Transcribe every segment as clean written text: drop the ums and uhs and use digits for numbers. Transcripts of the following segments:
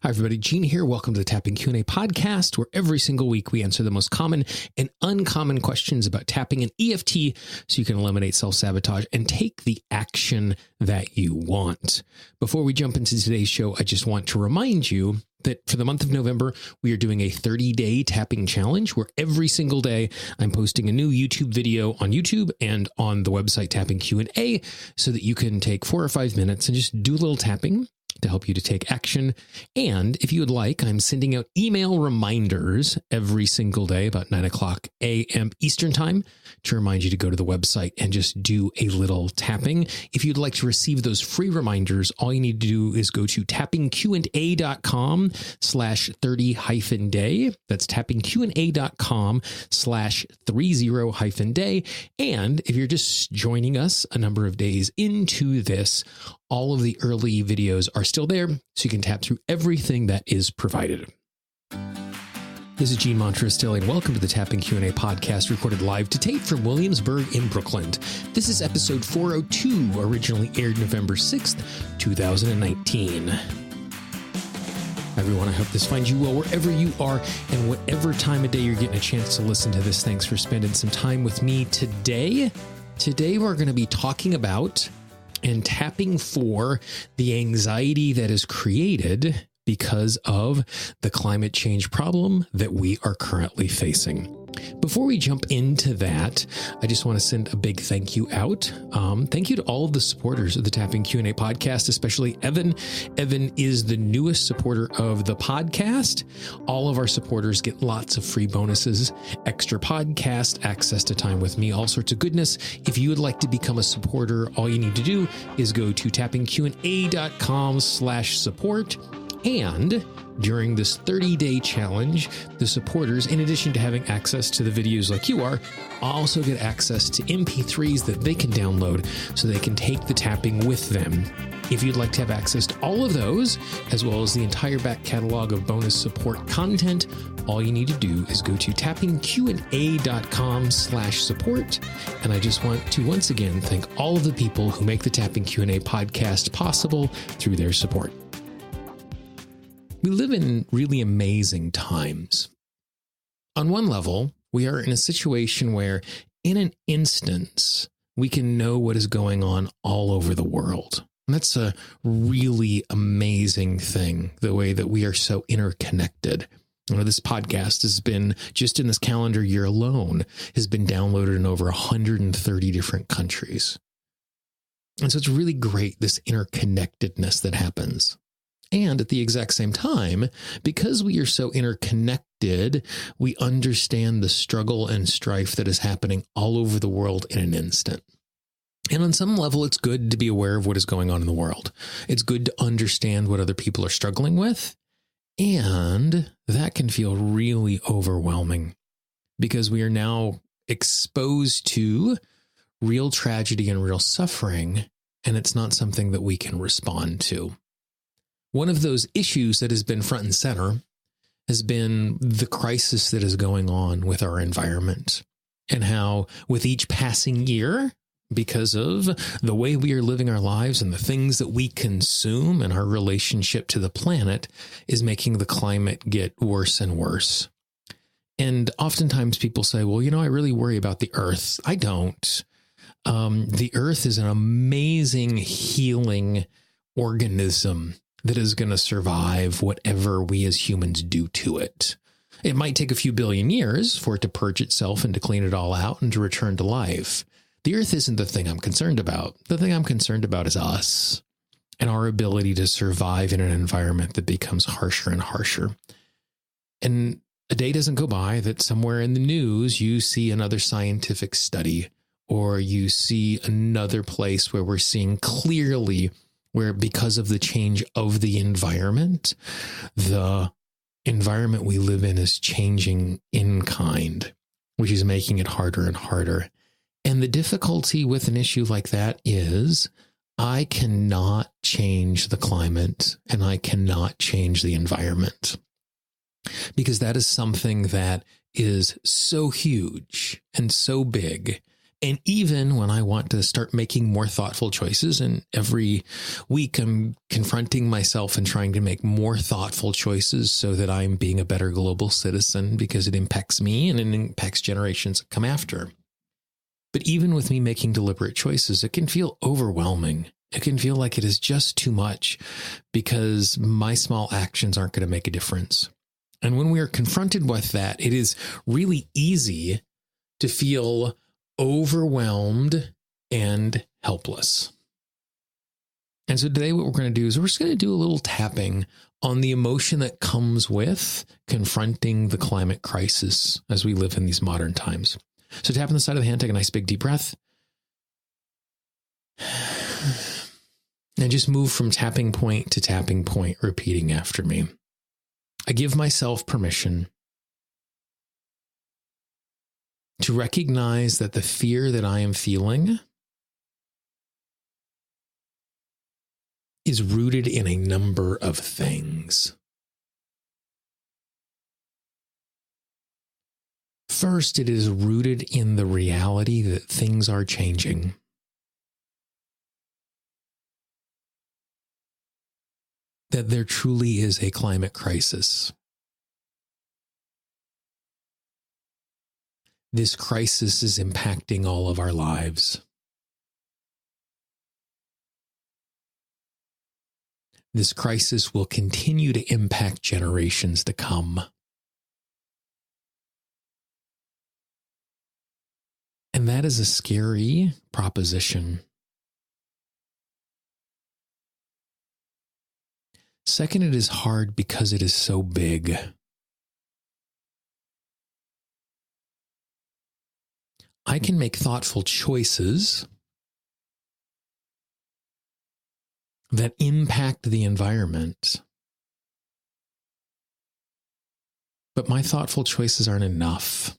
Hi, everybody. Gene here. Welcome to the Tapping Q&A podcast, where every single week we answer the most common and uncommon questions about tapping and EFT so you can eliminate self-sabotage and take the action that you want. Before we jump into today's show, I just want to remind you that for the month of November, we are doing a 30-day tapping challenge where every single day I'm posting a new YouTube video on YouTube and on the website Tapping Q&A so that you can take 4 or 5 minutes and just do a little tapping to help you to take action. And if you would like, I'm sending out email reminders every single day about 9 o'clock a.m. Eastern time to remind you to go to the website and just do a little tapping. If you'd like to receive those free reminders, all you need to do is go to tappingqa.com/30-day. That's tappingqa.com/30-day. And if you're just joining us a number of days into this, all of the early videos are still there, so you can tap through everything that is provided. This is Gene Montrose-Stilly, and welcome to the Tapping Q&A podcast, recorded live to tape from Williamsburg in Brooklyn. This is episode 402, originally aired November 6th, 2019. Everyone, I hope this finds you well wherever you are and whatever time of day you're getting a chance to listen to this. Thanks for spending some time with me today. Today, we're going to be talking about and tapping for the anxiety that is created because of the climate change problem that we are currently facing. Before we jump into that, I just want to send a big thank you out. Thank you to all of the supporters of the Tapping Q&A podcast, especially Evan. Evan is the newest supporter of the podcast. All of our supporters get lots of free bonuses, extra podcast, access to time with me, all sorts of goodness. If you would like to become a supporter, all you need to do is go to tappingqa.com/support. And during this 30-day challenge, the supporters, in addition to having access to the videos like you are, also get access to MP3s that they can download so they can take the tapping with them. If you'd like to have access to all of those, as well as the entire back catalog of bonus support content, all you need to do is go to tappingqa.com/support. And I just want to once again thank all of the people who make the Tapping Q&A podcast possible through their support. We live in really amazing times. On one level, we are in a situation where in an instance, we can know what is going on all over the world. And that's a really amazing thing, the way that we are so interconnected. You know, this podcast has been, just in this calendar year alone, has been downloaded in over 130 different countries. And so it's really great, this interconnectedness that happens. And at the exact same time, because we are so interconnected, we understand the struggle and strife that is happening all over the world in an instant. And on some level, it's good to be aware of what is going on in the world. It's good to understand what other people are struggling with. And that can feel really overwhelming because we are now exposed to real tragedy and real suffering, and it's not something that we can respond to. One of those issues that has been front and center has been the crisis that is going on with our environment, and how with each passing year, because of the way we are living our lives and the things that we consume and our relationship to the planet, is making the climate get worse and worse. And oftentimes people say, well, I really worry about the earth. I don't. The earth is an amazing healing organism that is going to survive whatever we as humans do to it. It might take a few billion years for it to purge itself and to clean it all out and to return to life. The earth isn't the thing I'm concerned about. The thing I'm concerned about is us and our ability to survive in an environment that becomes harsher and harsher. And a day doesn't go by that somewhere in the news you see another scientific study, or you see another place where we're seeing clearly where, because of the change of the environment we live in is changing in kind, which is making it harder and harder. And the difficulty with an issue like that is I cannot change the climate and I cannot change the environment, because that is something that is so huge and so big And even when I want to start making more thoughtful choices, and every week I'm confronting myself and trying to make more thoughtful choices so that I'm being a better global citizen, because it impacts me and it impacts generations that come after. But even with me making deliberate choices, it can feel overwhelming. It can feel like it is just too much because my small actions aren't going to make a difference. And when we are confronted with that, it is really easy to feel overwhelmed and helpless. And so today what we're going to do is we're just going to do a little tapping on the emotion that comes with confronting the climate crisis as we live in these modern times. So tap on the side of the hand, take a nice big deep breath. And just move from tapping point to tapping point, repeating after me. I give myself permission to recognize that the fear that I am feeling is rooted in a number of things. First, it is rooted in the reality that things are changing. That there truly is a climate crisis. This crisis is impacting all of our lives. This crisis will continue to impact generations to come. And that is a scary proposition. Second, it is hard because it is so big. I can make thoughtful choices that impact the environment, but my thoughtful choices aren't enough.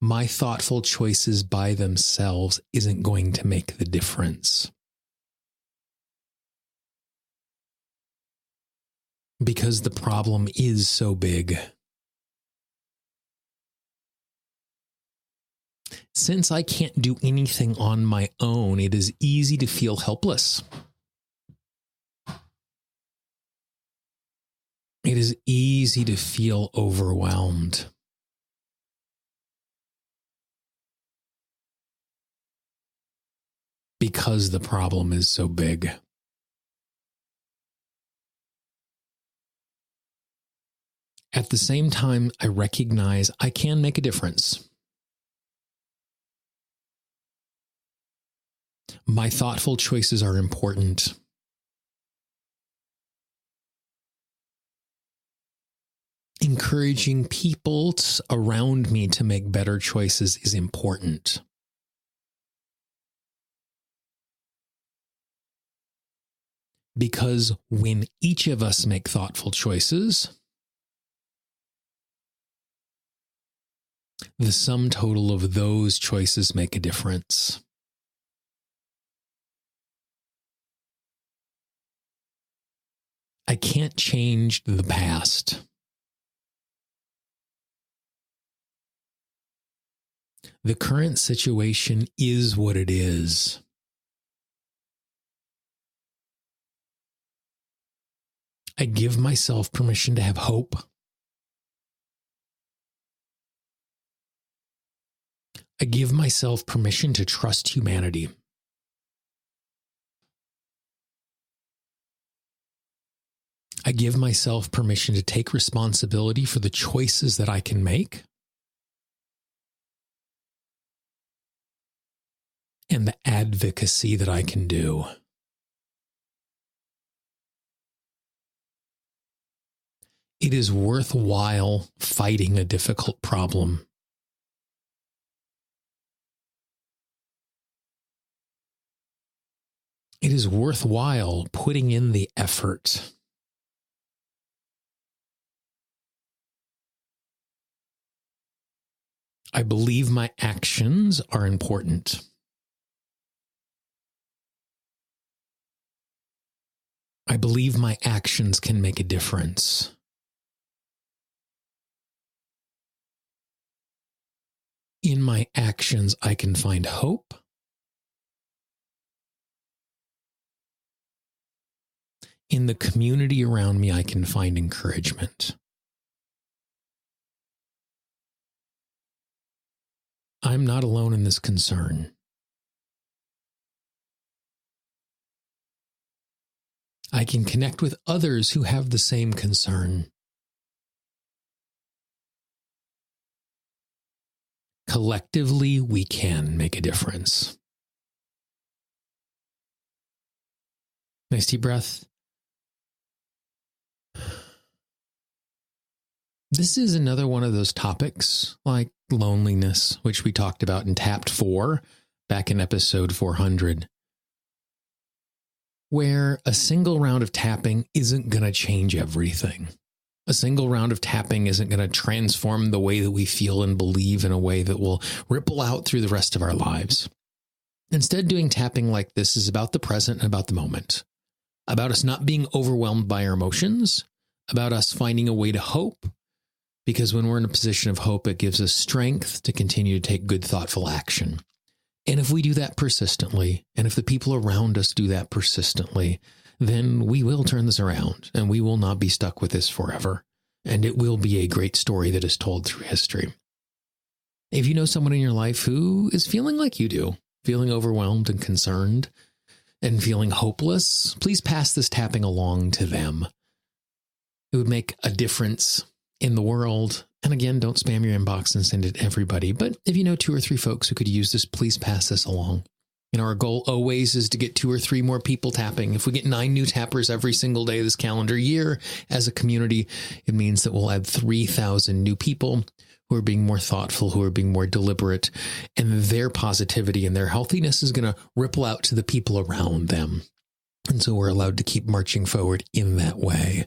My thoughtful choices by themselves isn't going to make the difference. Because the problem is so big. Since I can't do anything on my own, it is easy to feel helpless. It is easy to feel overwhelmed. Because the problem is so big. At the same time, I recognize I can make a difference. My thoughtful choices are important. Encouraging people around me to make better choices is important. Because when each of us make thoughtful choices, the sum total of those choices make a difference. I can't change the past. The current situation is what it is. I give myself permission to have hope. I give myself permission to trust humanity. I give myself permission to take responsibility for the choices that I can make and the advocacy that I can do. It is worthwhile fighting a difficult problem. It is worthwhile putting in the effort. I believe my actions are important. I believe my actions can make a difference. In my actions, I can find hope. In the community around me, I can find encouragement. I'm not alone in this concern. I can connect with others who have the same concern. Collectively, we can make a difference. Nice deep breath. This is another one of those topics like loneliness, which we talked about in Tapped 4 back in episode 400, where a single round of tapping isn't going to change everything. A single round of tapping isn't going to transform the way that we feel and believe in a way that will ripple out through the rest of our lives. Instead, doing tapping like this is about the present and about the moment, about us not being overwhelmed by our emotions, about us finding a way to hope, because when we're in a position of hope, it gives us strength to continue to take good, thoughtful action. And if we do that persistently, and if the people around us do that persistently, then we will turn this around and we will not be stuck with this forever. And it will be a great story that is told through history. If you know someone in your life who is feeling like you do, feeling overwhelmed and concerned and feeling hopeless, please pass this tapping along to them. It would make a difference in the world. And again, don't spam your inbox and send it to everybody. But if you know 2 or 3 folks who could use this, please pass this along. Our goal always is to get 2 or 3 more people tapping. If we get 9 new tappers every single day this calendar year as a community, it means that we'll add 3,000 new people who are being more thoughtful, who are being more deliberate, and their positivity and their healthiness is going to ripple out to the people around them. And so we're allowed to keep marching forward in that way.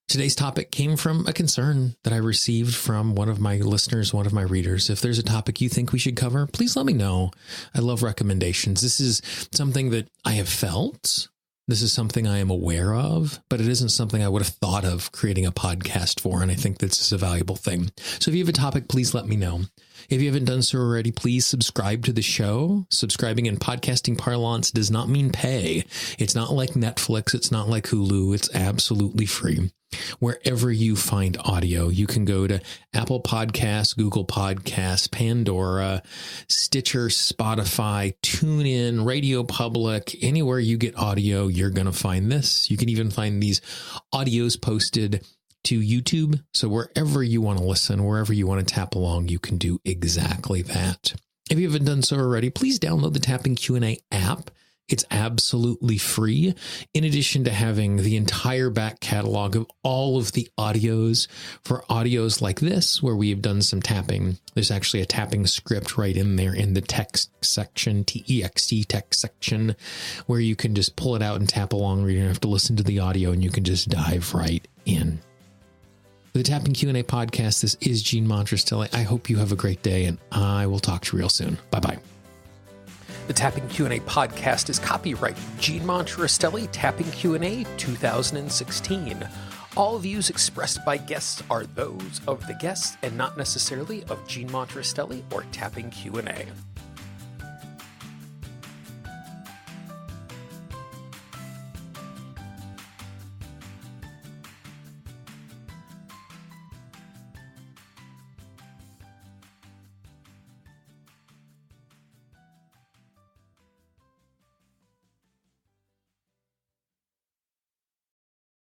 Today's topic came from a concern that I received from one of my listeners, one of my readers. If there's a topic you think we should cover, please let me know. I love recommendations. This is something that I have felt. This is something I am aware of, but it isn't something I would have thought of creating a podcast for. And I think this is a valuable thing. So if you have a topic, please let me know. If you haven't done so already, please subscribe to the show. Subscribing in podcasting parlance does not mean pay. It's not like Netflix. It's not like Hulu. It's absolutely free. Wherever you find audio, you can go to Apple Podcasts, Google Podcasts, Pandora, Stitcher, Spotify, TuneIn, Radio Public. Anywhere you get audio, you're going to find this. You can even find these audios posted to YouTube. So wherever you want to listen, wherever you want to tap along, you can do exactly that. If you haven't done so already, please download the Tapping Q&A app. It's absolutely free. In addition to having the entire back catalog of all of the audios for audios like this, where we have done some tapping, there's actually a tapping script right in there in the text section, TEXT text section, where you can just pull it out and tap along. You don't have to listen to the audio and you can just dive right in. For the Tapping Q&A podcast, this is Gene Montrestelli. I hope you have a great day and I will talk to you real soon. Bye-bye. The Tapping Q&A podcast is copyright Gene Montrestelli, Tapping Q&A 2016. All views expressed by guests are those of the guests and not necessarily of Gene Montrestelli or Tapping Q&A.